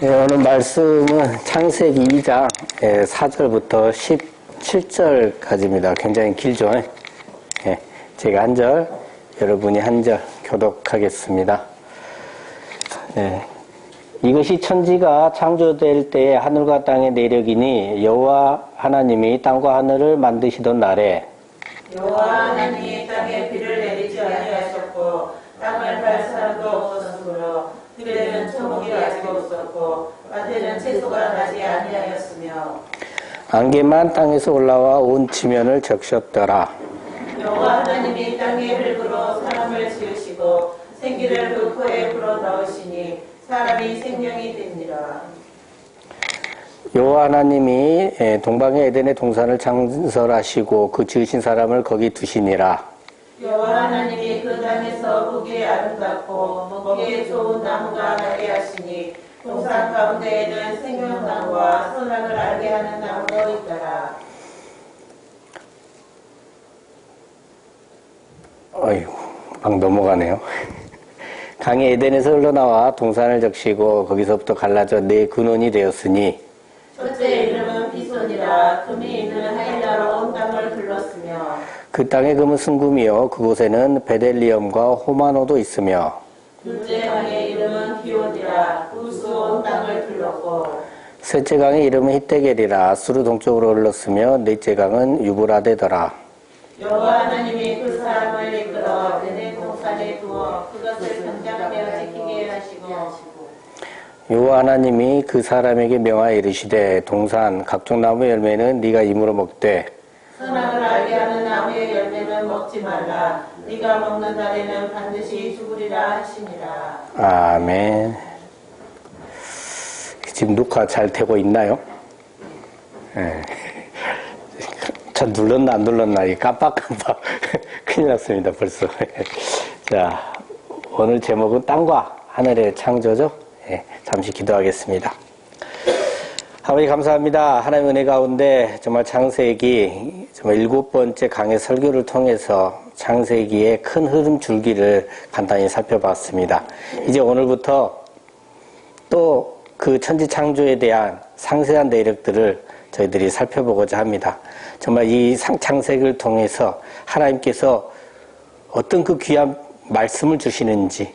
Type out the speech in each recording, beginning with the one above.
네, 오늘 말씀은 창세기 2장 4절부터 17절까지입니다. 굉장히 길죠. 네, 제가 한 절, 여러분이 한 절 교독하겠습니다. 네, 이것이 천지가 창조될 때에 하늘과 땅의 내력이니 여호와 하나님이 땅과 하늘을 만드시던 날에 여호와 하나님이 땅에 비를 내리지 아니하셨고 땅을 갈 사람도 없었으므로 들에는 초목이 아직 없었고 밭에는 채소가 나지 아니하였으며 안개만 땅에서 올라와 온 지면을 적셨더라. 여호와 하나님이 땅의 흙으로 사람을 지으시고 생기를 그 코에 불어넣으시니 사람이 생명이 되니라. 여호와 하나님이 동방의 에덴의 동산을 창설하시고 그 지으신 사람을 거기 두시니라. 여호와 하나님이 그 땅에서 보기에 아름답고 먹기에 좋은 나무가 나게 하시니 동산 가운데에는 생명나무와 선악을 알게 하는 나무도 있더라. 어이구, 막 넘어가네요. 강이 에덴에서 흘러나와 동산을 적시고 거기서부터 갈라져 네 근원이 되었으니 첫째 이름은 비손이라 금이 있는 하일라로 온 땅을 불렀으며 그 땅의 금은 순금이요 그곳에는 베델리엄과 호마노도 있으며 둘째 강의 이름은 기온이라 우수 온 땅을 불렀고 셋째 강의 이름은 히데겔이라 수르 동쪽으로 흘렀으며 넷째 강은 유브라데더라. 여호와 하나님이 그 사람을 이끌어 에덴 동산에 두어 그것을 경작하여 지키게 하시고 여호와 하나님이 그 사람에게 명하여 이르시되 동산 각종 나무 열매는 네가 임으로 먹되 선악을 알게 하는 나무의 열매는 먹지 말라. 네가 먹는 날에는 반드시 죽으리라 하시니라. 아멘. 지금 녹화 잘 되고 있나요? 네. 저 눌렀나 안 눌렀나 이 깜빡깜빡 큰일 났습니다 벌써. 자, 오늘 제목은 땅과 하늘의 창조죠. 네, 잠시 기도하겠습니다. 아버지 감사합니다. 하나님의 은혜 가운데 정말 창세기 정말 7번째 강의 설교를 통해서 창세기의 큰 흐름 줄기를 간단히 살펴봤습니다. 이제 오늘부터 또 그 천지 창조에 대한 상세한 내력들을 저희들이 살펴보고자 합니다. 정말 이 창세기를 통해서 하나님께서 어떤 그 귀한 말씀을 주시는지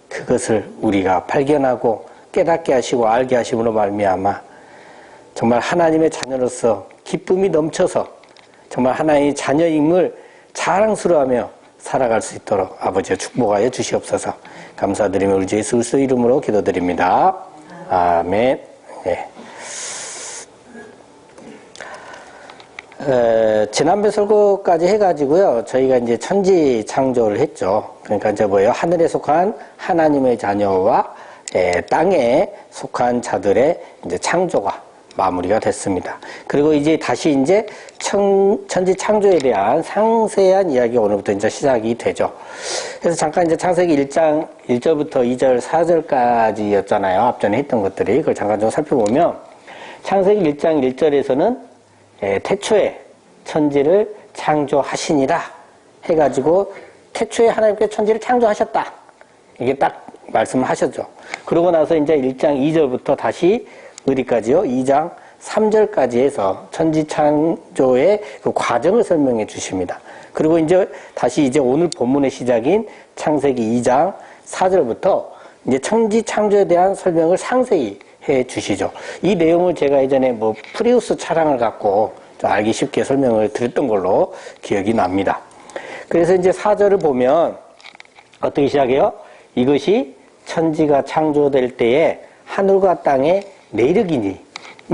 그것을 우리가 발견하고 깨닫게 하시고 알게 하심으로 말미암아 정말 하나님의 자녀로서 기쁨이 넘쳐서 정말 하나님의 자녀임을 자랑스러워하며 살아갈 수 있도록 아버지가 축복하여 주시옵소서. 감사드리며 우리 주 예수 그리스도 이름으로 기도드립니다. 아멘. 네. 지난번 설교까지 해가지고요. 저희가 이제 천지 창조를 했죠. 그러니까 이제 뭐예요? 하늘에 속한 하나님의 자녀와 땅에 속한 자들의 이제 창조가 마무리가 됐습니다. 그리고 이제 다시 이제 천지 창조에 대한 상세한 이야기가 오늘부터 이제 시작이 되죠. 그래서 잠깐 이제 창세기 1장 1절부터 2절 4절까지였잖아요. 앞전에 했던 것들이. 그걸 잠깐 좀 살펴보면 창세기 1장 1절에서는 태초에 천지를 창조하시니라 해가지고 태초에 하나님께서 천지를 창조하셨다. 이게 딱 말씀을 하셨죠. 그러고 나서 이제 1장 2절부터 다시 어디까지요? 2장 3절까지 해서 천지 창조의 그 과정을 설명해 주십니다. 그리고 이제 다시 이제 오늘 본문의 시작인 창세기 2장 4절부터 이제 천지 창조에 대한 설명을 상세히 해 주시죠. 이 내용을 제가 예전에 뭐 프리우스 차량을 갖고 좀 알기 쉽게 설명을 드렸던 걸로 기억이 납니다. 그래서 이제 4절을 보면 어떻게 시작해요? 이것이 천지가 창조될 때에 하늘과 땅의 내력이니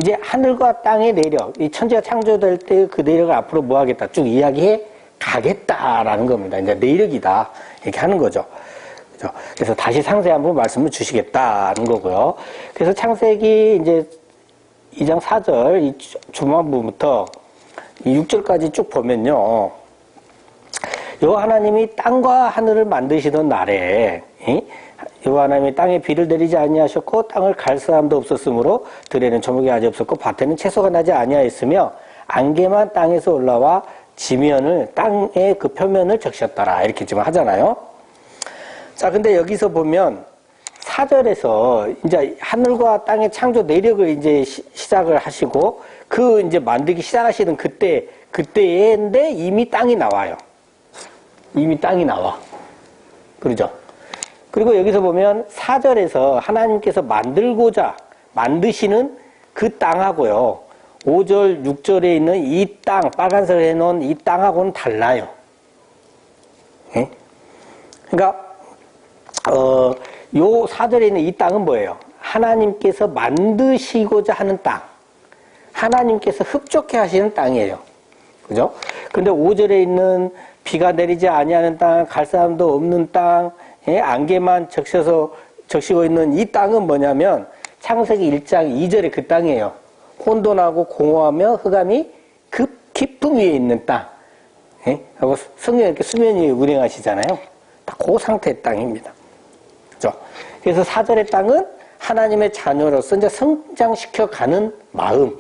이제 하늘과 땅의 내력, 이 천지가 창조될 때 그 내력을 앞으로 뭐 하겠다 쭉 이야기해 가겠다라는 겁니다. 이제 내력이다 이렇게 하는 거죠. 그죠? 그래서 다시 상세히 한번 말씀을 주시겠다는 거고요. 그래서 창세기 이제 2장 4절 이 중반부부터 이 6절까지 쭉 보면요. 여호와 하나님이 땅과 하늘을 만드시던 날에 여호와 하나님이 땅에 비를 내리지 아니하셨고 땅을 갈 사람도 없었으므로 들에는 조목이 아직 없었고 밭에는 채소가 나지 아니하였으며 안개만 땅에서 올라와 지면을 땅의 그 표면을 적셨더라 이렇게 지금 하잖아요. 자 근데 여기서 보면 4절에서 이제 하늘과 땅의 창조 내력을 이제 시작을 하시고 그 이제 만들기 시작하시는 그때인데 이미 땅이 나와요. 이미 땅이 나와. 그러죠? 그리고 여기서 보면 4절에서 하나님께서 만드시는 그 땅하고요. 5절, 6절에 있는 이 땅, 빨간색으로 해놓은 이 땅하고는 달라요. 예? 그러니까, 요 4절에 있는 이 땅은 뭐예요? 하나님께서 만드시고자 하는 땅. 하나님께서 흡족해 하시는 땅이에요. 그죠? 근데 5절에 있는 비가 내리지 아니하는 땅, 갈 사람도 없는 땅, 예? 안개만 적시고 있는 이 땅은 뭐냐면 창세기 1장 2절에 그 땅이에요. 혼돈하고 공허하며 흑암이 깊음 위에 있는 땅. 예? 하고 성경에 이렇게 수면 위에 운행하시잖아요. 딱 그 상태의 땅입니다. 그죠? 그래서 4절의 땅은 하나님의 자녀로서 이제 성장시켜가는 마음,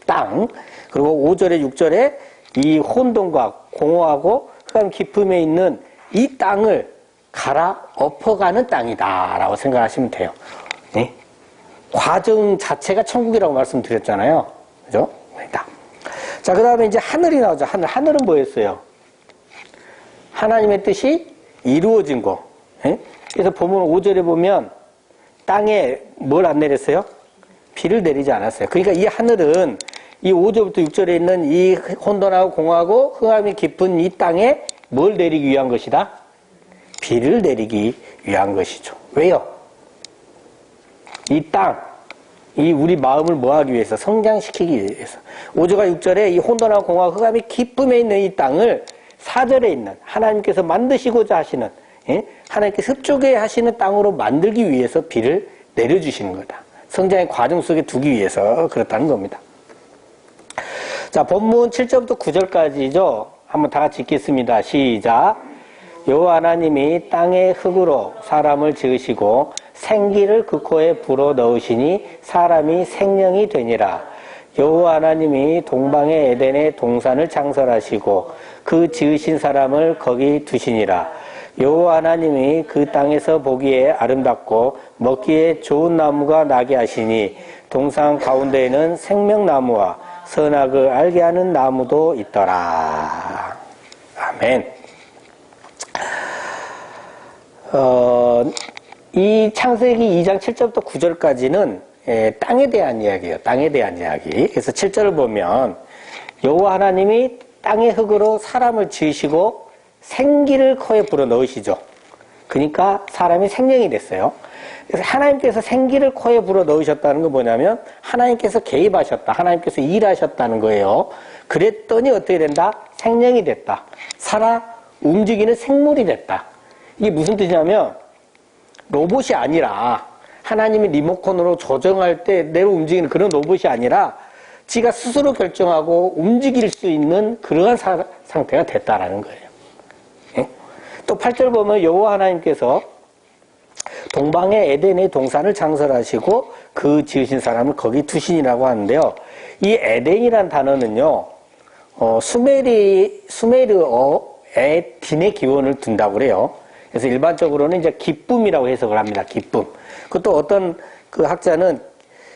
땅. 그리고 5절에 6절에 이 혼돈과 공허하고 흑암 깊음에 있는 이 땅을 갈아엎어가는 땅이다라고 생각하시면 돼요. 네? 과정 자체가 천국이라고 말씀드렸잖아요. 그죠? 자, 그 다음에 이제 하늘이 나오죠. 하늘은 뭐였어요? 하나님의 뜻이 이루어진 거. 네? 그래서 보면 5절에 보면 땅에 뭘 안 내렸어요? 비를 내리지 않았어요. 그러니까 이 하늘은 이 5절부터 6절에 있는 이 혼돈하고 공허하고 흑암이 깊은 이 땅에 뭘 내리기 위한 것이다? 비를 내리기 위한 것이죠. 왜요? 이 땅, 이 우리 마음을 뭐하기 위해서? 성장시키기 위해서. 5절과 6절에 이 혼돈하고 공허하고 흑암이 깊음에 있는 이 땅을 4절에 있는 하나님께서 만드시고자 하시는, 예? 하나님께서 흡족해 하시는 땅으로 만들기 위해서 비를 내려주시는 거다. 성장의 과정 속에 두기 위해서 그렇다는 겁니다. 자, 본문 7절부터 9절까지죠. 한번 다 같이 읽겠습니다. 시작. 여호와 하나님이 땅의 흙으로 사람을 지으시고 생기를 그 코에 불어 넣으시니 사람이 생명이 되니라. 여호와 하나님이 동방의 에덴에 동산을 창설하시고 그 지으신 사람을 거기 두시니라. 여호와 하나님이 그 땅에서 보기에 아름답고 먹기에 좋은 나무가 나게 하시니 동산 가운데에는 생명나무와 선악을 알게 하는 나무도 있더라. 아멘. 이 창세기 2장 7절부터 9절까지는 땅에 대한 이야기예요. 땅에 대한 이야기. 그래서 7절을 보면 여호와 하나님이 땅의 흙으로 사람을 지으시고 생기를 코에 불어 넣으시죠. 그러니까 사람이 생명이 됐어요. 그래서 하나님께서 생기를 코에 불어 넣으셨다는 건 뭐냐면 하나님께서 개입하셨다. 하나님께서 일하셨다는 거예요. 그랬더니 어떻게 된다? 생명이 됐다. 살아 움직이는 생물이 됐다. 이게 무슨 뜻이냐면 로봇이 아니라 하나님이 리모컨으로 조정할 때 내로 움직이는 그런 로봇이 아니라 지가 스스로 결정하고 움직일 수 있는 그러한 상태가 됐다라는 거예요. 예? 또 8절 보면 여호와 하나님께서 동방의 에덴의 동산을 창설하시고 그 지으신 사람을 거기 두신이라고 하는데요. 이 에덴이란 단어는요, 수메르어 에딘의 기원을 둔다고 그래요. 그래서 일반적으로는 이제 기쁨이라고 해석을 합니다. 기쁨. 그것도 어떤 그 학자는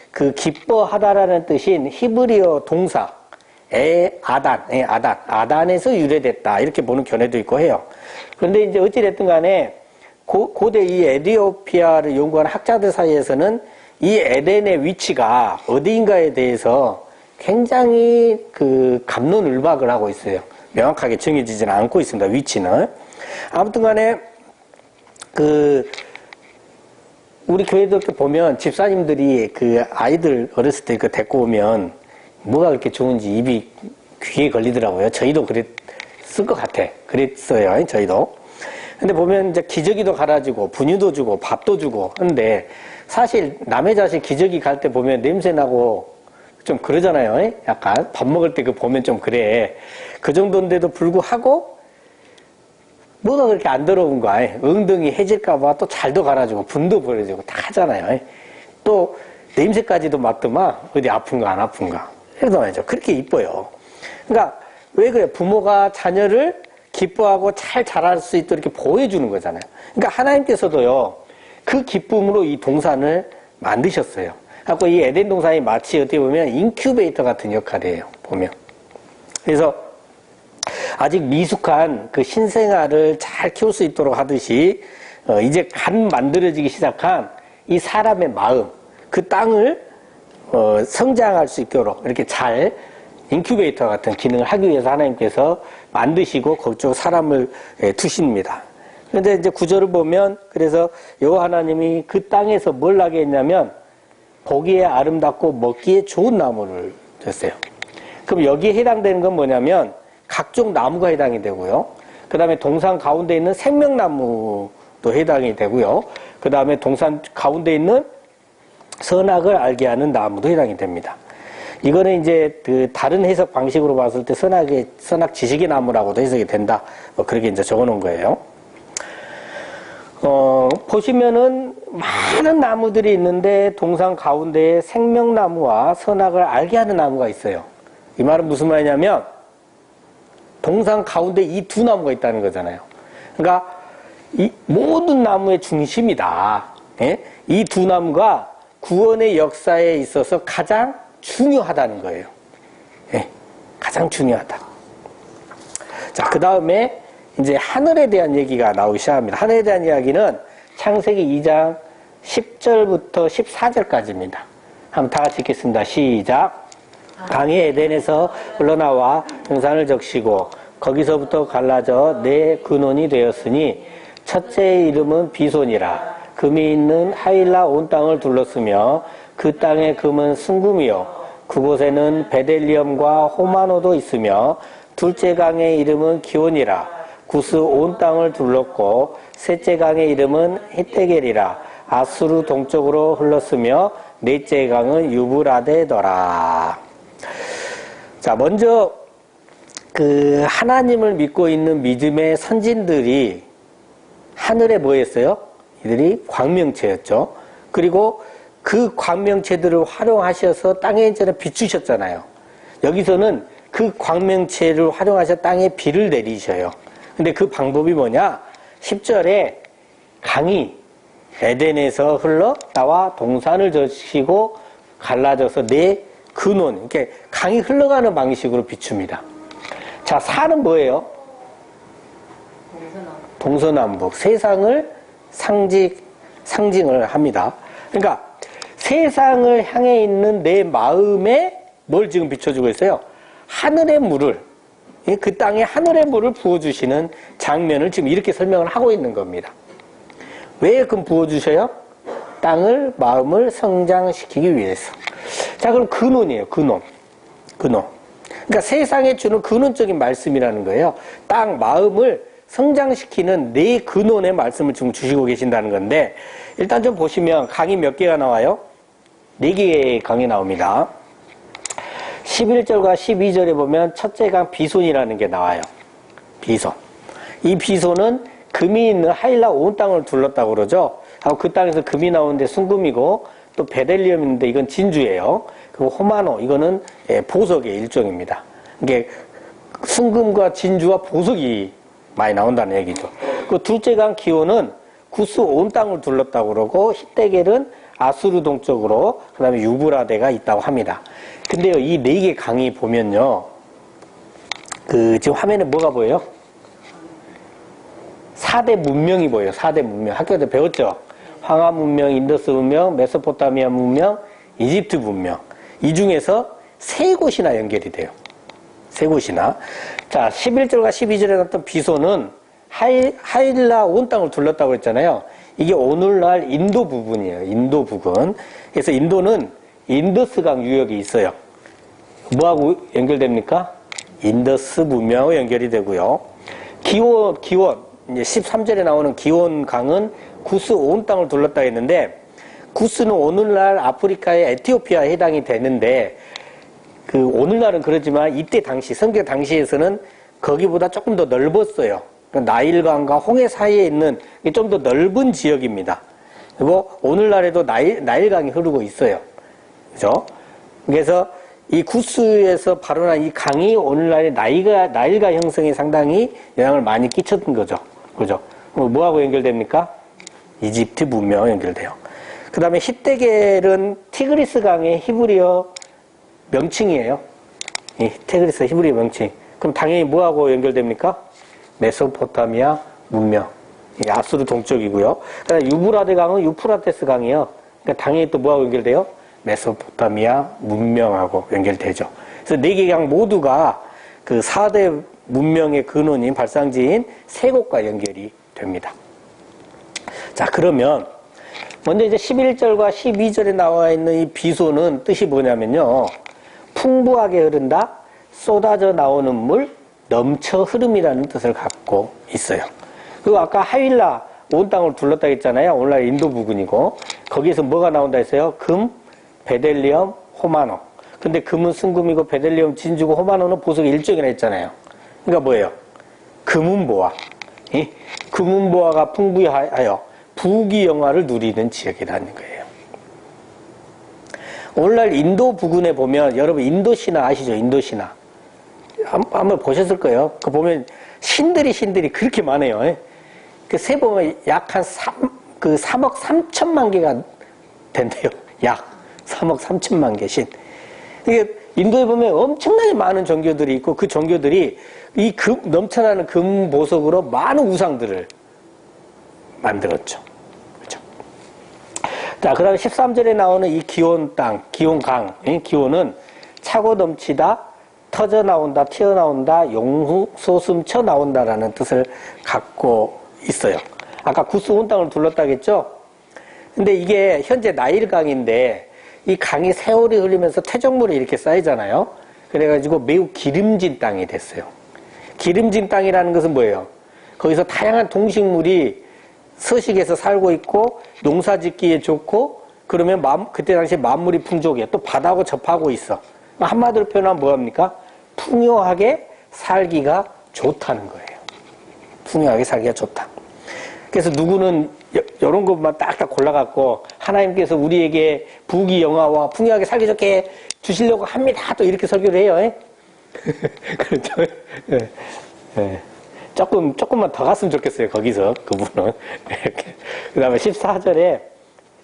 그 기뻐하다라는 뜻인 히브리어 동사 아단에서 유래됐다 이렇게 보는 견해도 있고 해요. 그런데 이제 어찌됐든 간에 고대 이 에티오피아를 연구하는 학자들 사이에서는 이 에덴의 위치가 어디인가에 대해서 굉장히 그 갑론을박을 하고 있어요. 명확하게 정해지지는 않고 있습니다. 위치는. 아무튼 간에 우리 교회도 이렇게 보면 집사님들이 그 아이들 어렸을 때 그 데리고 오면 뭐가 그렇게 좋은지 입이 귀에 걸리더라고요. 저희도 그랬을 것 같아. 그랬어요. 저희도. 근데 보면 이제 기저귀도 갈아주고 분유도 주고 밥도 주고 하는데 사실 남의 자식 기저귀 갈 때 보면 냄새나고 좀 그러잖아요. 약간 밥 먹을 때 그 보면 좀 그래. 그 정도인데도 불구하고 뭐가 그렇게 안 더러운 거야. 엉덩이 해질까봐 또 잘도 갈아주고 분도 보여주고 다 하잖아요. 또 냄새까지도 맡더만 어디 아픈가 안 아픈가. 그래도 말이죠. 그렇게 이뻐요. 그러니까 왜 그래? 부모가 자녀를 기뻐하고 잘 자랄 수 있도록 이렇게 보여주는 거잖아요. 그러니까 하나님께서도요, 그 기쁨으로 이 동산을 만드셨어요. 그래서 이 에덴 동산이 마치 어떻게 보면 인큐베이터 같은 역할이에요. 보면. 그래서 아직 미숙한 그 신생아를 잘 키울 수 있도록 하듯이 이제 갓 만들어지기 시작한 이 사람의 마음, 그 땅을 성장할 수 있도록 이렇게 잘 인큐베이터 같은 기능을 하기 위해서 하나님께서 만드시고 거기쪽 사람을 두십니다. 그런데 이제 구절을 보면 그래서 여호와 하나님이 그 땅에서 뭘 나게 했냐면 보기에 아름답고 먹기에 좋은 나무를 줬어요. 그럼 여기에 해당되는 건 뭐냐면 각종 나무가 해당이 되고요. 그 다음에 동산 가운데 있는 생명나무도 해당이 되고요. 그 다음에 동산 가운데 있는 선악을 알게 하는 나무도 해당이 됩니다. 이거는 이제 그 다른 해석 방식으로 봤을 때 선악 지식의 나무라고도 해석이 된다. 그렇게 이제 적어 놓은 거예요. 보시면은 많은 나무들이 있는데 동산 가운데에 생명나무와 선악을 알게 하는 나무가 있어요. 이 말은 무슨 말이냐면 동산 가운데 이 두 나무가 있다는 거잖아요. 그러니까 이 모든 나무의 중심이다. 예? 이 두 나무가 구원의 역사에 있어서 가장 중요하다는 거예요. 예, 가장 중요하다. 자, 그 다음에 이제 하늘에 대한 얘기가 나오기 시작합니다. 하늘에 대한 이야기는 창세기 2장 10절부터 14절까지입니다. 한번 다 같이 읽겠습니다. 시작. 강이 에덴에서 흘러나와 동산을 적시고 거기서부터 갈라져 네 근원이 되었으니 첫째의 이름은 비손이라. 금이 있는 하일라 온 땅을 둘렀으며 그 땅의 금은 순금이요 그곳에는 베델리엄과 호마노도 있으며 둘째 강의 이름은 기온이라. 구스 온 땅을 둘렀고 셋째 강의 이름은 히테겔이라. 아수르 동쪽으로 흘렀으며 넷째 강은 유브라데더라. 자, 먼저 그 하나님을 믿고 있는 믿음의 선진들이 하늘에 뭐 했어요? 이들이 광명체였죠. 그리고 그 광명체들을 활용하셔서 땅에 이제는 비추셨잖아요. 여기서는 그 광명체를 활용하셔 땅에 비를 내리셔요. 근데 그 방법이 뭐냐? 10절에 강이 에덴에서 흘러 나와 동산을 적시고 갈라져서 네 근원, 이렇게 강이 흘러가는 방식으로 비춥니다. 자, 산은 뭐예요? 동서남북. 세상을 상징을 합니다. 그러니까 세상을 향해 있는 내 마음에 뭘 지금 비춰주고 있어요? 하늘의 물을, 그 땅에 하늘의 물을 부어주시는 장면을 지금 이렇게 설명을 하고 있는 겁니다. 왜 그럼 부어주셔요? 땅을, 마음을 성장시키기 위해서. 자, 그럼 근원이에요. 근원. 그러니까 세상에 주는 근원적인 말씀이라는 거예요. 땅, 마음을 성장시키는 네 근원의 말씀을 지금 주시고 계신다는 건데, 일단 좀 보시면 강이 몇 개가 나와요? 4개의 강이 나옵니다. 11절과 12절에 보면 첫째 강 비손이라는 게 나와요. 비손. 이 비손은 금이 있는 하일라 온 땅을 둘렀다고 그러죠. 그 땅에서 금이 나오는데 순금이고, 또 베델리엄 있는데 이건 진주예요. 그리고 호마노, 이거는 보석의 일종입니다. 이게 순금과 진주와 보석이 많이 나온다는 얘기죠. 그 둘째 강 기온은 구스 온 땅을 둘렀다고 그러고, 히데겔은 아수르 동쪽으로, 그 다음에 유브라데가 있다고 합니다. 근데요, 이 4개 강이 보면요, 지금 화면에 뭐가 보여요? 4대 문명이 보여요. 4대 문명. 학교 때 배웠죠? 황하 문명, 인더스 문명, 메소포타미아 문명, 이집트 문명. 이 중에서 3곳이나 연결이 돼요. 3곳이나. 자, 11절과 12절에 나왔던 비소는 하일라 온 땅을 둘렀다고 했잖아요. 이게 오늘날 인도 부분이에요. 인도 부분. 그래서 인도는 인더스강 유역이 있어요. 뭐하고 연결됩니까? 인더스 문명하고 연결이 되고요. 기원, 이제 13절에 나오는 기원 강은 구스 온 땅을 둘렀다 했는데, 구스는 오늘날 아프리카의 에티오피아에 해당이 되는데, 오늘날은 그렇지만 이때 당시, 성경 당시에서는 거기보다 조금 더 넓었어요. 나일강과 홍해 사이에 있는 좀 더 넓은 지역입니다. 그리고 오늘날에도 나일강이 흐르고 있어요. 그죠? 그래서 이 구스에서 발원한 이 강이 오늘날의 나일강 형성에 상당히 영향을 많이 끼쳤던 거죠. 그죠? 뭐하고 연결됩니까? 이집트 문명과 연결돼요. 그 다음에 히데겔은 티그리스 강의 히브리어 명칭이에요. 이 티그리스 히브리어 명칭. 그럼 당연히 뭐하고 연결됩니까? 메소포타미아 문명. 이 아수르 동쪽이고요. 그다음에 유브라데 강은 유프라테스 강이에요. 그러니까 당연히 또 뭐하고 연결돼요? 메소포타미아 문명하고 연결되죠. 그래서 네 개 강 모두가 그 4대 문명의 근원인 발상지인 세 곳과 연결이 됩니다. 자, 그러면 먼저 이제 11절과 12절에 나와 있는 이 비소는 뜻이 뭐냐면요. 풍부하게 흐른다, 쏟아져 나오는 물, 넘쳐 흐름이라는 뜻을 갖고 있어요. 그리고 아까 하윌라 온 땅을 둘렀다 했잖아요. 오늘날 인도 부근이고 거기에서 뭐가 나온다 했어요? 금, 베델리엄, 호마노. 근데 금은 순금이고 베델리엄 진주고 호마노는 보석의 일종이라 했잖아요. 그러니까 뭐예요? 금은보화. 금은보화가 풍부하여 부귀영화를 누리는 지역이라는 거예요. 오늘날 인도 부근에 보면 여러분 인도신화 아시죠? 인도신화. 한번 보셨을 거예요. 그 보면 신들이 그렇게 많아요. 그 세 보면 약 한 3억 3천만 개가 된대요. 약 3억 3천만 개 신. 이게 인도에 보면 엄청나게 많은 종교들이 있고 그 종교들이 이 넘쳐나는 금 보석으로 많은 우상들을 만들었죠. 그렇죠? 자, 그 다음에 13절에 나오는 이 기온 땅, 기온 강, 기온은 차고 넘치다, 터져 나온다, 튀어나온다, 용후, 솟음쳐 나온다라는 뜻을 갖고 있어요. 아까 구스 온 땅을 둘렀다겠죠? 근데 이게 현재 나일강인데 이 강이 세월이 흘리면서 퇴적물이 이렇게 쌓이잖아요. 그래가지고 매우 기름진 땅이 됐어요. 기름진 땅이라는 것은 뭐예요? 거기서 다양한 동식물이 서식에서 살고 있고 농사 짓기에 좋고 그러면 그때 당시에 만물이 풍족해. 또 바다하고 접하고 있어. 한마디로 표현하면 뭐합니까? 풍요하게 살기가 좋다는 거예요. 풍요하게 살기가 좋다. 그래서 누구는 이런 것만 딱딱 골라갖고 하나님께서 우리에게 부귀영화와 풍요하게 살기 좋게 주시려고 합니다. 또 이렇게 설교를 해요. 그렇죠? 네. 네. 조금만 더 갔으면 좋겠어요. 거기서 그분은. 그 다음에 14절에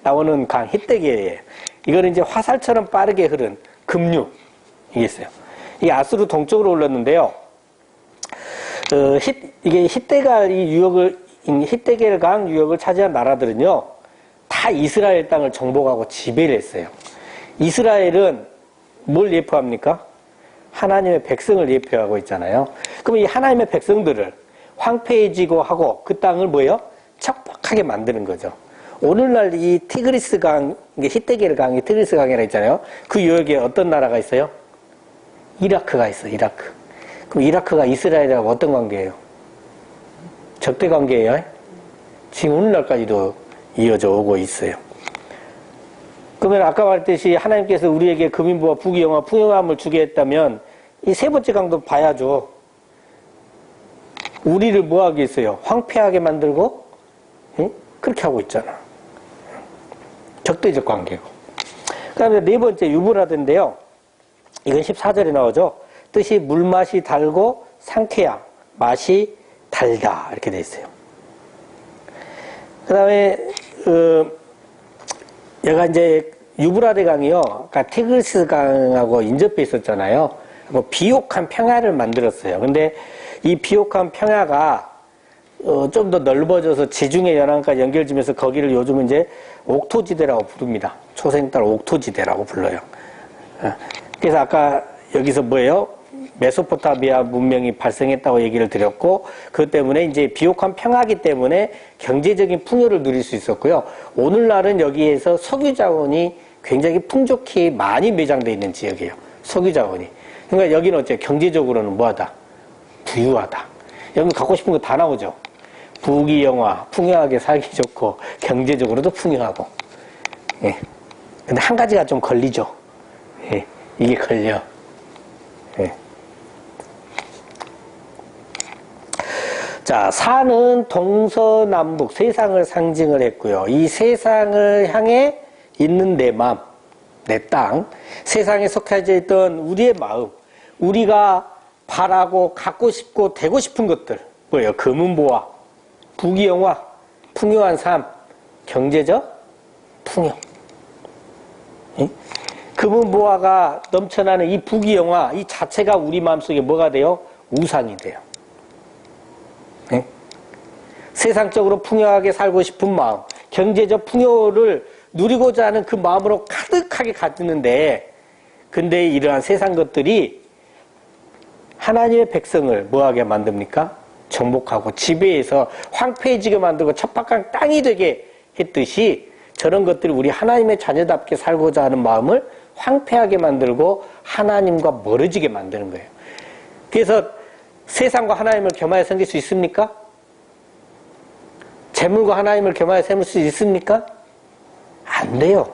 나오는 강 히데겔이에요. 이거는 이제 화살처럼 빠르게 흐른 급류 이게 있어요. 이게 아수르 동쪽으로 올랐는데요. 이게 히데겔 강 유역을 차지한 나라들은요, 다 이스라엘 땅을 정복하고 지배를 했어요. 이스라엘은 뭘 예표합니까? 하나님의 백성을 예표하고 있잖아요. 그럼 이 하나님의 백성들을 황폐해지고 하고 그 땅을 뭐예요? 척박하게 만드는 거죠. 오늘날 이 티그리스 강, 이게 히데겔 강이 티그리스 강이라 했잖아요. 그 유역에 어떤 나라가 있어요? 이라크가 있어요, 이라크. 그럼 이라크가 이스라엘하고 어떤 관계예요? 적대 관계예요. 지금 오늘날까지도 이어져 오고 있어요. 그러면 아까 말했듯이 하나님께서 우리에게 금인부와 부귀영화, 풍요함을 주게 했다면 이 세 번째 강도 봐야죠. 우리를 뭐하게 했어요? 황폐하게 만들고 그렇게 하고 있잖아. 적대적 관계고. 그 다음에 네 번째 유브라데인데요. 이건 14절에 나오죠. 뜻이 물맛이 달고 상쾌함, 맛이 달다 이렇게 돼 있어요. 그 다음에 얘가 이제 유브라데 강이요, 그러니까 티그리스 강하고 인접해 있었잖아요. 비옥한 평야를 만들었어요. 근데 이 비옥한 평야가 좀 더 넓어져서 지중해 연안까지 연결지면서 거기를 요즘은 이제 옥토지대라고 부릅니다. 초생달 옥토지대라고 불러요. 그래서 아까 여기서 뭐예요? 메소포타미아 문명이 발생했다고 얘기를 드렸고, 그것 때문에 이제 비옥한 평야기 때문에 경제적인 풍요를 누릴 수 있었고요. 오늘날은 여기에서 석유 자원이 굉장히 풍족히 많이 매장되어 있는 지역이에요. 석유 자원이. 그러니까 여기는 어째 경제적으로는 뭐하다? 부유하다. 여기 갖고 싶은 거 다 나오죠. 부귀영화, 풍요하게 살기 좋고 경제적으로도 풍요하고. 예. 근데 한 가지가 좀 걸리죠. 예. 이게 걸려. 예. 자, 산은 동서남북 세상을 상징을 했고요. 이 세상을 향해 있는 내 마음, 내 땅, 세상에 속해져 있던 우리의 마음, 우리가 바라고 갖고 싶고 되고 싶은 것들, 뭐예요? 금은보화, 부귀영화, 풍요한 삶, 경제적 풍요. 예? 금은보화가 넘쳐나는 이 부귀영화 이 자체가 우리 마음속에 뭐가 돼요? 우상이 돼요. 예? 세상적으로 풍요하게 살고 싶은 마음, 경제적 풍요를 누리고자 하는 그 마음으로 가득하게 갖는데, 근데 이러한 세상 것들이 하나님의 백성을 뭐하게 만듭니까? 정복하고 지배해서 황폐해지게 만들고 첩박한 땅이 되게 했듯이 저런 것들이 우리 하나님의 자녀답게 살고자 하는 마음을 황폐하게 만들고 하나님과 멀어지게 만드는 거예요. 그래서 세상과 하나님을 겸하여 섬길 수 있습니까? 재물과 하나님을 겸하여 섬길 수 있습니까? 안 돼요.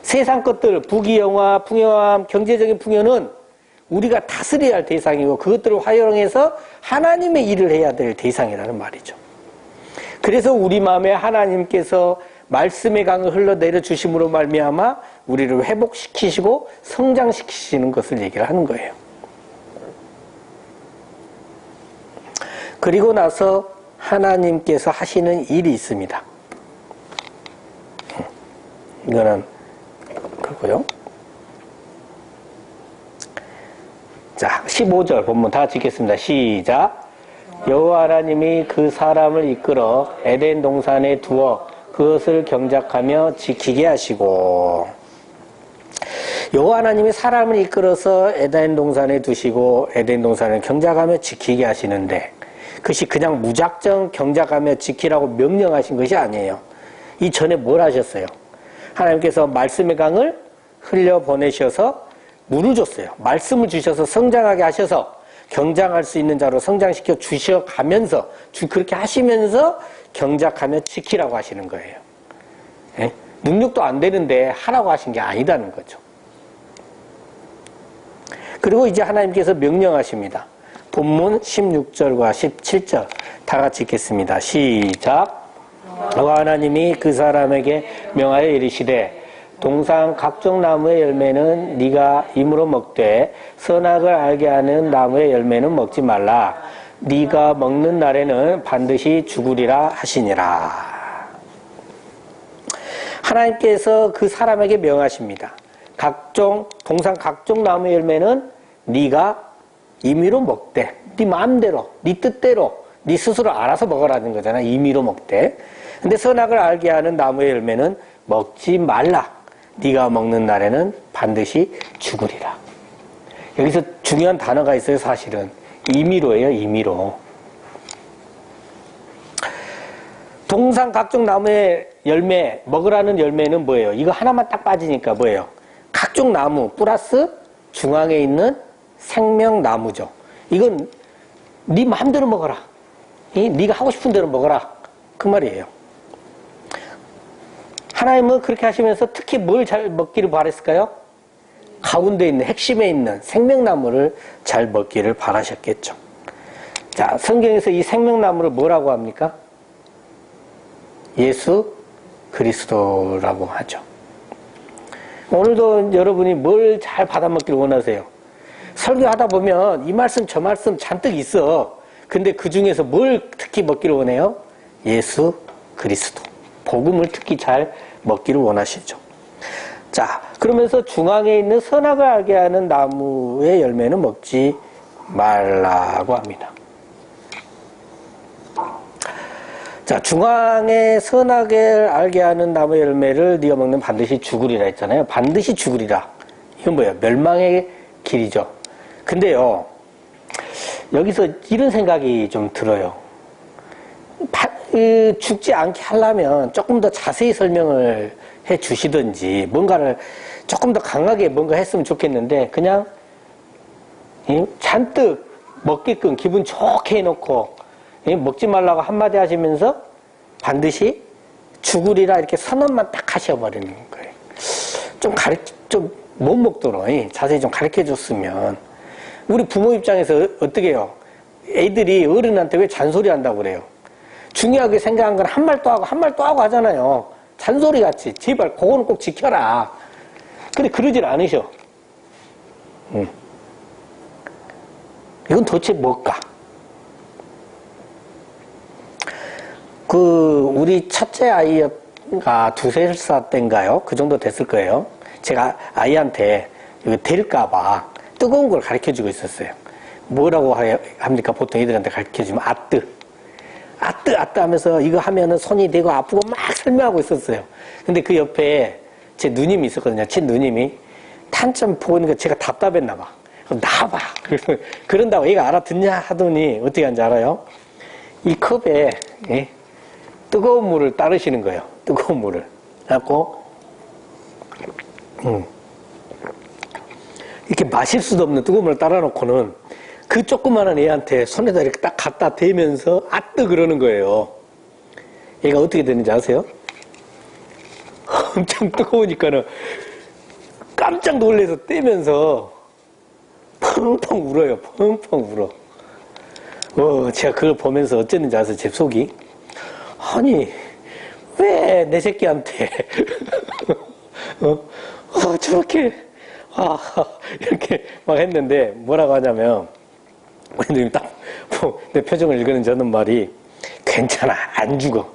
세상 것들, 부귀영화, 풍요함, 경제적인 풍요는 우리가 다스려야 할 대상이고 그것들을 활용해서 하나님의 일을 해야 될 대상이라는 말이죠. 그래서 우리 마음에 하나님께서 말씀의 강을 흘러내려 주심으로 말미암아 우리를 회복시키시고 성장시키시는 것을 얘기를 하는 거예요. 그리고 나서 하나님께서 하시는 일이 있습니다. 이거는 그렇고요. 자, 15절 본문 다 찍겠습니다. 시작. 여호와 하나님이 그 사람을 이끌어 에덴 동산에 두어 그것을 경작하며 지키게 하시고, 여호와 하나님이 사람을 이끌어서 에덴 동산에 두시고 에덴 동산을 경작하며 지키게 하시는데, 그것이 그냥 무작정 경작하며 지키라고 명령하신 것이 아니에요. 이 전에 뭘 하셨어요? 하나님께서 말씀의 강을 흘려보내셔서 물을 줬어요. 말씀을 주셔서 성장하게 하셔서 경장할 수 있는 자로 성장시켜 주셔가면서 그렇게 하시면서 경작하며 지키라고 하시는 거예요. 예? 능력도 안 되는데 하라고 하신 게 아니라는 거죠. 그리고 이제 하나님께서 명령하십니다. 본문 16절과 17절 다 같이 읽겠습니다. 시작. 여호와 하나님이 그 사람에게 명하여 이르시되 동산 각종 나무의 열매는 네가 임으로 먹되 선악을 알게 하는 나무의 열매는 먹지 말라. 네가 먹는 날에는 반드시 죽으리라 하시니라. 하나님께서 그 사람에게 명하십니다. 동산 각종 나무의 열매는 네가 임의로 먹되, 네 마음대로, 네 뜻대로, 네 스스로 알아서 먹으라는 거잖아. 임의로 먹되. 근데 선악을 알게 하는 나무의 열매는 먹지 말라. 네가 먹는 날에는 반드시 죽으리라. 여기서 중요한 단어가 있어요. 사실은 임의로예요. 임의로. 동산 각종 나무의 열매, 먹으라는 열매는 뭐예요? 이거 하나만 딱 빠지니까 뭐예요? 각종 나무 플러스 중앙에 있는 생명나무죠. 이건 네 마음대로 먹어라. 네가 하고 싶은 대로 먹어라. 그 말이에요. 하나님은 그렇게 하시면서 특히 뭘 잘 먹기를 바랬을까요? 가운데 있는, 핵심에 있는 생명나무를 잘 먹기를 바라셨겠죠. 자, 성경에서 이 생명나무를 뭐라고 합니까? 예수 그리스도라고 하죠. 오늘도 여러분이 뭘 잘 받아먹기를 원하세요? 설교하다 보면 이 말씀 저 말씀 잔뜩 있어. 근데 그 중에서 뭘 특히 먹기를 원해요? 예수 그리스도. 복음을 특히 잘 먹기를 원하시죠. 자, 그러면서 중앙에 있는 선악을 알게 하는 나무의 열매는 먹지 말라고 합니다. 자, 중앙에 선악을 알게 하는 나무의 열매를 네가 먹는 반드시 죽으리라 했잖아요. 반드시 죽으리라. 이건 뭐예요? 멸망의 길이죠. 근데요, 여기서 이런 생각이 좀 들어요. 죽지 않게 하려면 조금 더 자세히 설명을 해 주시든지 뭔가를 조금 더 강하게 뭔가 했으면 좋겠는데 그냥 잔뜩 먹게끔 기분 좋게 해놓고 먹지 말라고 한마디 하시면서 반드시 죽으리라 이렇게 선언만 딱 하셔버리는 거예요. 좀 못 먹도록 자세히 좀 가르쳐 줬으면. 우리 부모 입장에서 어떻게 해요? 애들이 어른한테 왜 잔소리 한다고 그래요? 중요하게 생각한 건 한 말 또 하고 한 말 또 하고 하잖아요. 잔소리 같이. 제발 그거는 꼭 지켜라. 근데 그러질 않으셔. 이건 도대체 뭘까? 우리 첫째 두세 살 때인가요? 그 정도 됐을 거예요. 제가 아이한테 이거 될까봐 뜨거운 걸 가르쳐 주고 있었어요. 뭐라고 합니까? 보통 애들한테 가르쳐 주면 아뜨 하면서 이거 하면은 손이 되고 아프고 막 설명하고 있었어요. 근데 그 옆에 제 누님이 있었거든요. 제 누님이 탄점 보니까 제가 답답했나 봐. 나와봐. 그런다고 얘가 알아듣냐 하더니 어떻게 하는지 알아요? 이 컵에 뜨거운 물을 따르시는 거예요. 뜨거운 물을. 그래갖고 이렇게 마실 수도 없는 뜨거운 물을 따라놓고는 그 조그마한 애한테 손에다 이렇게 딱 갖다 대면서 아뜨 그러는 거예요. 얘가 어떻게 되는지 아세요? 엄청 뜨거우니까는 깜짝 놀래서 떼면서 펑펑 울어요. 펑펑 울어. 제가 그걸 보면서 어쨌는지 아세요? 제 속이. 아니, 왜 내 새끼한테 저렇게 이렇게 막 했는데 뭐라고 하냐면 우리 누님 딱 내 표정을 읽는 저는 말이 괜찮아 안 죽어.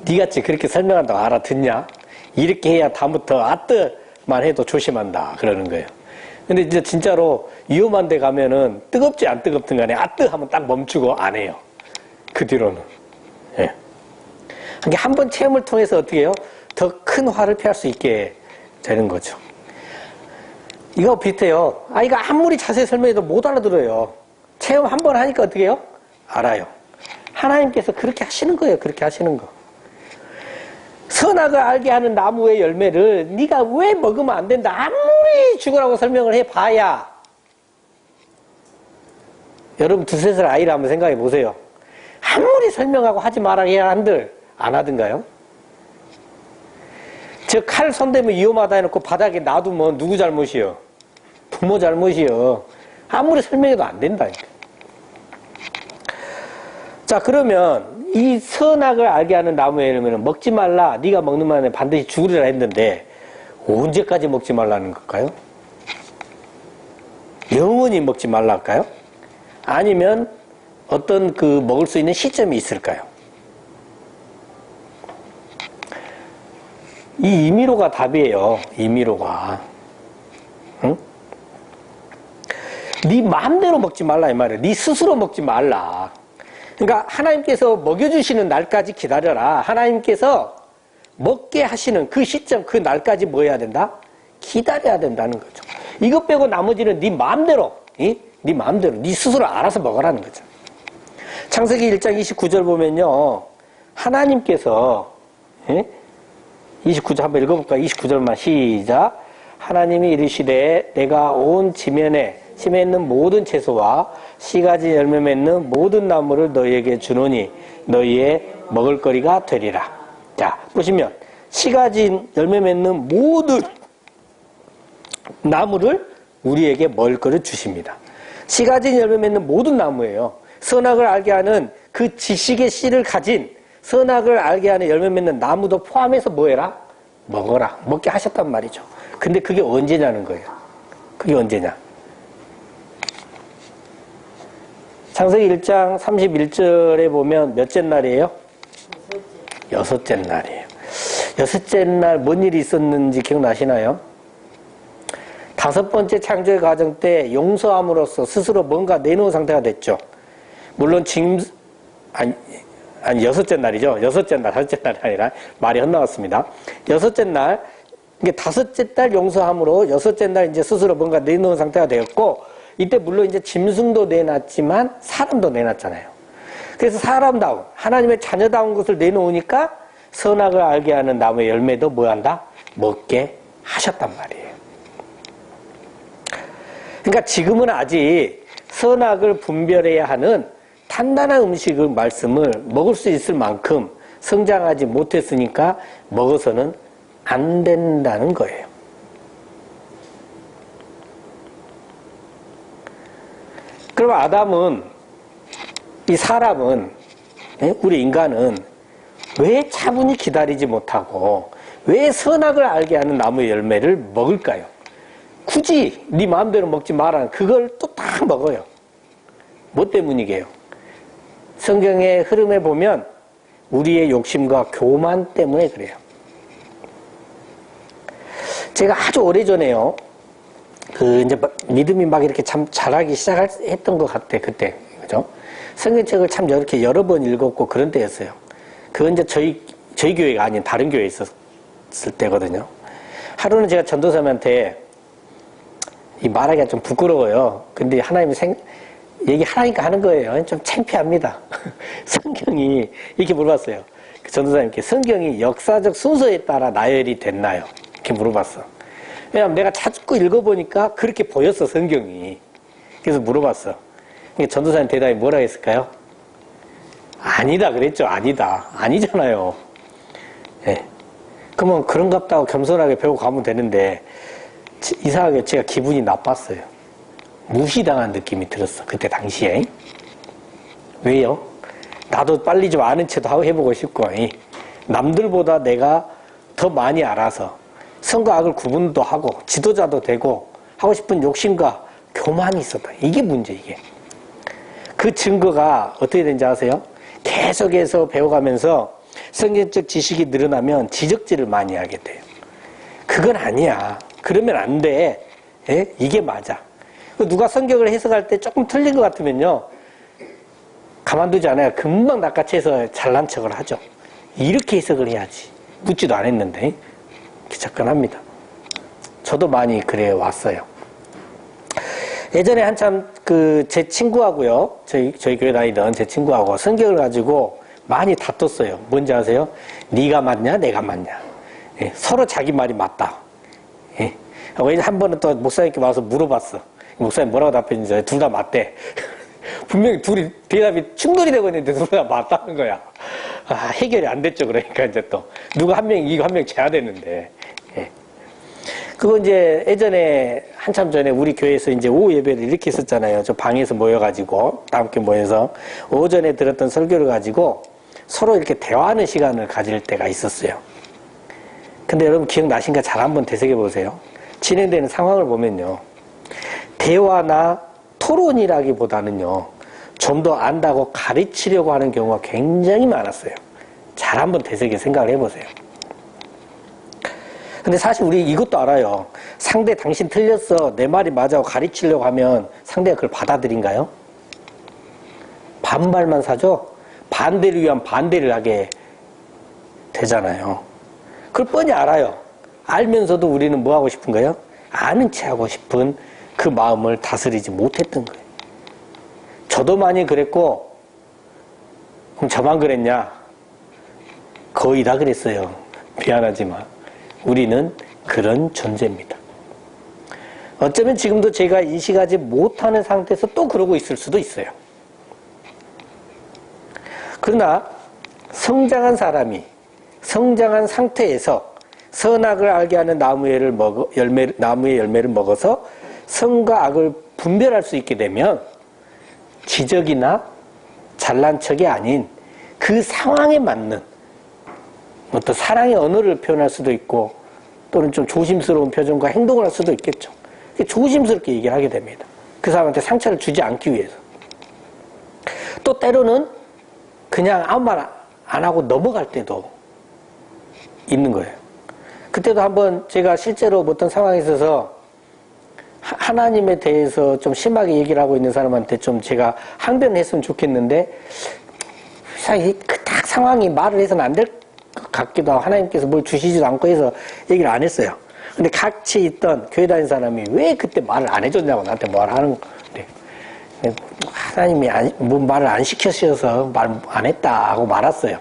니같이 그렇게 설명한다고 알아듣냐? 이렇게 해야 다음부터 아뜨만 해도 조심한다 그러는 거예요. 근데 이제 진짜로 위험한 데 가면은 뜨겁지 안 뜨겁든 간에 아뜨 하면 딱 멈추고 안 해요. 그 뒤로는. 예. 그러니까 한번 체험을 통해서 어떻게 해요? 더 큰 화를 피할 수 있게 되는 거죠. 이거 비슷해요. 아이가 아무리 자세히 설명해도 못 알아들어요. 체험 한 번 하니까 어떻게 해요? 알아요. 하나님께서 그렇게 하시는 거예요. 그렇게 하시는 거. 선악을 알게 하는 나무의 열매를 네가 왜 먹으면 안 된다. 아무리 죽으라고 설명을 해봐야. 여러분 두세 살 아이를 한번 생각해 보세요. 아무리 설명하고 하지 말아 해야 한들 안 하든가요? 저 칼 손대면 위험하다 해놓고 바닥에 놔두면 누구 잘못이요? 부모 잘못이요. 아무리 설명해도 안 된다니까. 자, 그러면 이 선악을 알게 하는 나무의 열매는 먹지 말라. 네가 먹는 만에 반드시 죽으리라 했는데 언제까지 먹지 말라는 걸까요? 영원히 먹지 말라 할까요? 아니면 어떤 그 먹을 수 있는 시점이 있을까요? 이 임의로가 답이에요. 임의로가. 응? 네 마음대로 먹지 말라 이 말이에요. 네 스스로 먹지 말라. 그러니까 하나님께서 먹여주시는 날까지 기다려라. 하나님께서 먹게 하시는 그 시점, 그 날까지 뭐 해야 된다? 기다려야 된다는 거죠. 이것 빼고 나머지는 네 마음대로, 네 마음대로, 네 스스로 알아서 먹으라는 거죠. 창세기 1장 29절 보면요. 하나님께서 29절 한번 읽어볼까요? 29절만 시작. 하나님이 이르시되 내가 온 지면에 심에 있는 모든 채소와 씨가지 열매 맺는 모든 나무를 너희에게 주노니 너희의 먹을거리가 되리라. 자, 보시면 씨가지 열매 맺는 모든 나무를 우리에게 먹을거리를 주십니다. 씨가지 열매 맺는 모든 나무예요. 선악을 알게 하는 그 지식의 씨를 가진 선악을 알게 하는 열매 맺는 나무도 포함해서 뭐 해라? 먹어라. 먹게 하셨단 말이죠. 근데 그게 언제냐는 거예요. 그게 언제냐? 창세기 1장 31절에 보면 몇째 날이에요? 여섯째 날이에요. 여섯째 날 뭔 일이 있었는지 기억나시나요? 다섯 번째 창조의 과정 때 용서함으로써 스스로 뭔가 내놓은 상태가 됐죠. 물론 여섯째 날이죠. 여섯째 날, 다섯째 날이 아니라 말이 헛나왔습니다. 여섯째 날, 이게 다섯째 날 용서함으로 여섯째 날 이제 스스로 뭔가 내놓은 상태가 되었고, 이때 물론 이제 짐승도 내놨지만 사람도 내놨잖아요. 그래서 사람다운, 하나님의 자녀다운 것을 내놓으니까 선악을 알게 하는 나무의 열매도 뭐 한다? 먹게 하셨단 말이에요. 그러니까 지금은 아직 선악을 분별해야 하는 단단한 음식을 말씀을 먹을 수 있을 만큼 성장하지 못했으니까 먹어서는 안 된다는 거예요. 그럼 아담은, 이 사람은, 우리 인간은 왜 차분히 기다리지 못하고 왜 선악을 알게 하는 나무의 열매를 먹을까요? 굳이 네 마음대로 먹지 마라. 그걸 또 다 먹어요. 뭐 때문이게요? 성경의 흐름에 보면 우리의 욕심과 교만 때문에 그래요. 제가 아주 오래전에요. 이제 믿음이 막 이렇게 참 자라기 시작했던 것 같아, 그때. 그죠? 성경책을 참 이렇게 여러 번 읽었고 그런 때였어요. 그건 이제 저희 교회가 아닌 다른 교회에 있었을 때거든요. 하루는 제가 전도사님한테 이 말하기가 좀 부끄러워요. 근데 하나님이 얘기하라니까 하는 거예요. 좀 창피합니다. 성경이, 이렇게 물어봤어요. 그 전도사님께 성경이 역사적 순서에 따라 나열이 됐나요? 이렇게 물어봤어. 왜냐면 내가 자꾸 읽어보니까 그렇게 보였어, 성경이. 그래서 물어봤어. 전도사님 대답이 뭐라 했을까요? 아니다 그랬죠. 아니다. 아니잖아요. 네. 그러면 그런갑다고 겸손하게 배우고 가면 되는데 이상하게 제가 기분이 나빴어요. 무시당한 느낌이 들었어. 그때 당시에. 왜요? 나도 빨리 좀 아는 체도 해보고 싶고 남들보다 내가 더 많이 알아서 선과 악을 구분도 하고 지도자도 되고 하고 싶은 욕심과 교만이 있었다. 이게 문제, 이게. 그 증거가 어떻게 되는지 아세요? 계속해서 배워가면서 성경적 지식이 늘어나면 지적질을 많이 하게 돼요. 그건 아니야. 그러면 안 돼. 예? 이게 맞아. 누가 성경을 해석할 때 조금 틀린 것 같으면요, 가만두지 않아요. 금방 낚아채서 잘난 척을 하죠. 이렇게 해석을 해야지. 묻지도 않았는데. 접근합니다. 저도 많이 그래 왔어요. 예전에 한참 제 친구하고요, 저희 교회 다니던 제 친구하고 성경을 가지고 많이 다퉜어요. 뭔지 아세요? 네가 맞냐, 내가 맞냐. 예, 서로 자기 말이 맞다. 예. 한 번은 또 목사님께 와서 물어봤어. 목사님 뭐라고 답했는지 둘 다 맞대. 분명히 둘이 대답이 충돌이 되고 있는데 둘 다 맞다는 거야. 아, 해결이 안 됐죠. 그러니까 이제 또 누가 한 명이 이기고 한 명이 져야 되는데. 예. 그거 이제 예전에 한참 전에 우리 교회에서 이제 오후 예배를 이렇게 했었잖아요. 저 방에서 모여가지고 다 함께 모여서 오전에 들었던 설교를 가지고 서로 이렇게 대화하는 시간을 가질 때가 있었어요. 근데 여러분 기억나신가? 잘 한번 되새겨 보세요. 진행되는 상황을 보면요, 대화나 토론이라기보다는요, 좀 더 안다고 가르치려고 하는 경우가 굉장히 많았어요. 잘 한번 되새겨 생각을 해보세요. 근데 사실 우리 이것도 알아요. 상대 당신 틀렸어, 내 말이 맞아고 가르치려고 하면 상대가 그걸 받아들인가요? 반발만 사죠? 반대를 위한 반대를 하게 되잖아요. 그걸 뻔히 알아요. 알면서도 우리는 뭐 하고 싶은 거예요? 아는 체 하고 싶은 그 마음을 다스리지 못했던 거예요. 저도 많이 그랬고, 그럼 저만 그랬냐? 거의 다 그랬어요. 미안하지만 우리는 그런 존재입니다. 어쩌면 지금도 제가 인식하지 못하는 상태에서 또 그러고 있을 수도 있어요. 그러나 성장한 사람이 성장한 상태에서 선악을 알게 하는 나무의 열매를 먹어서 선과 악을 분별할 수 있게 되면 지적이나 잘난 척이 아닌 그 상황에 맞는 어떤 사랑의 언어를 표현할 수도 있고, 또는 좀 조심스러운 표정과 행동을 할 수도 있겠죠. 조심스럽게 얘기를 하게 됩니다. 그 사람한테 상처를 주지 않기 위해서. 또 때로는 그냥 아무 말 안 하고 넘어갈 때도 있는 거예요. 그때도 한번 제가 실제로 어떤 상황에 있어서 하나님에 대해서 좀 심하게 얘기를 하고 있는 사람한테 좀 제가 항변했으면 좋겠는데, 딱 상황이 말을 해서는 안 될 것 같기도 하고, 하나님께서 뭘 주시지도 않고 해서 얘기를 안 했어요. 근데 같이 있던 교회 다니는 사람이 왜 그때 말을 안 해줬냐고 나한테 말을 하는 건데, 하나님이 말을 안 시켜주셔서 말 안 했다 하고 말았어요.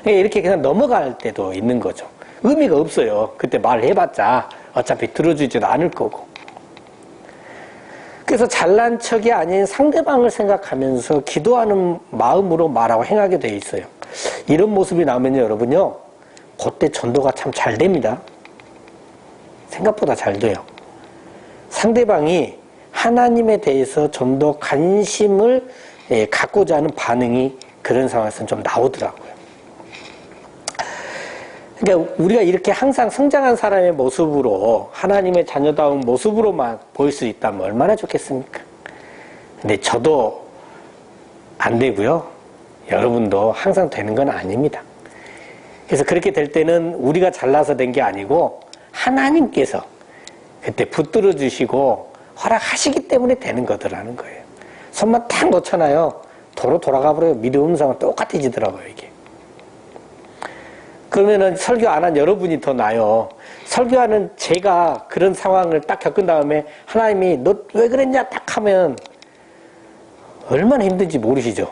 이렇게 그냥 넘어갈 때도 있는 거죠. 의미가 없어요. 그때 말을 해봤자 어차피 들어주지도 않을 거고. 그래서 잘난 척이 아닌 상대방을 생각하면서 기도하는 마음으로 말하고 행하게 돼 있어요. 이런 모습이 나오면요, 여러분요, 그때 전도가 참 잘 됩니다. 생각보다 잘 돼요. 상대방이 하나님에 대해서 좀 더 관심을 갖고자 하는 반응이 그런 상황에서는 좀 나오더라고요. 그러니까 우리가 이렇게 항상 성장한 사람의 모습으로, 하나님의 자녀다운 모습으로만 보일 수 있다면 얼마나 좋겠습니까? 근데 저도 안 되고요. 여러분도 항상 되는 건 아닙니다. 그래서 그렇게 될 때는 우리가 잘나서 된 게 아니고 하나님께서 그때 붙들어 주시고 허락하시기 때문에 되는 거더라는 거예요. 손만 탁 놓잖아요. 도로 돌아가 버려요. 믿음 음성은 똑같아지더라고요, 이게. 그러면은 설교 안 한 여러분이 더 나아요. 설교하는 제가 그런 상황을 딱 겪은 다음에 하나님이 너 왜 그랬냐 딱 하면 얼마나 힘든지 모르시죠.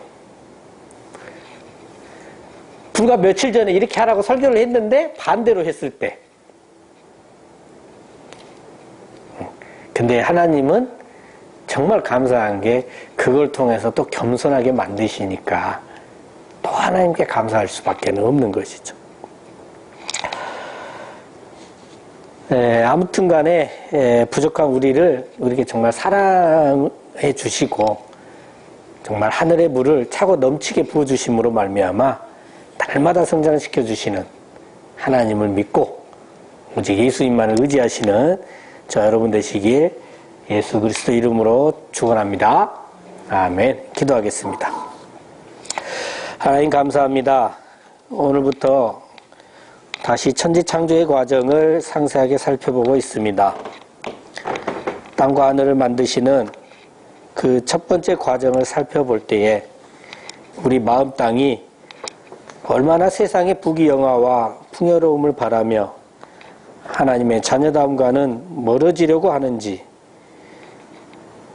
불과 며칠 전에 이렇게 하라고 설교를 했는데 반대로 했을 때. 근데 하나님은 정말 감사한 게 그걸 통해서 또 겸손하게 만드시니까 또 하나님께 감사할 수밖에 없는 것이죠. 아무튼 간에 부족한 우리를 우리에게 정말 사랑해 주시고 정말 하늘의 물을 차고 넘치게 부어주심으로 말미암아 날마다 성장시켜 주시는 하나님을 믿고 오직 예수님만을 의지하시는 저 여러분 되시길 예수 그리스도 이름으로 축원합니다. 아멘. 기도하겠습니다. 하나님 감사합니다. 오늘부터 다시 천지창조의 과정을 상세하게 살펴보고 있습니다. 땅과 하늘을 만드시는 그 첫 번째 과정을 살펴볼 때에 우리 마음 땅이 얼마나 세상의 부귀영화와 풍요로움을 바라며 하나님의 자녀다움과는 멀어지려고 하는지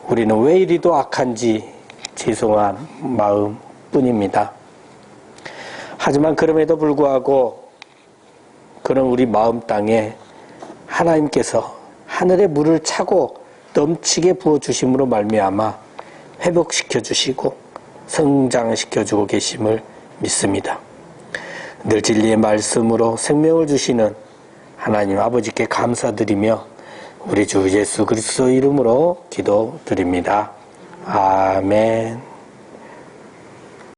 우리는 왜 이리도 악한지 죄송한 마음뿐입니다. 하지만 그럼에도 불구하고 그런 우리 마음 땅에 하나님께서 하늘의 물을 차고 넘치게 부어주심으로 말미암아 회복시켜 주시고 성장시켜 주고 계심을 믿습니다. 늘 진리의 말씀으로 생명을 주시는 하나님 아버지께 감사드리며 우리 주 예수 그리스도 이름으로 기도드립니다. 아멘.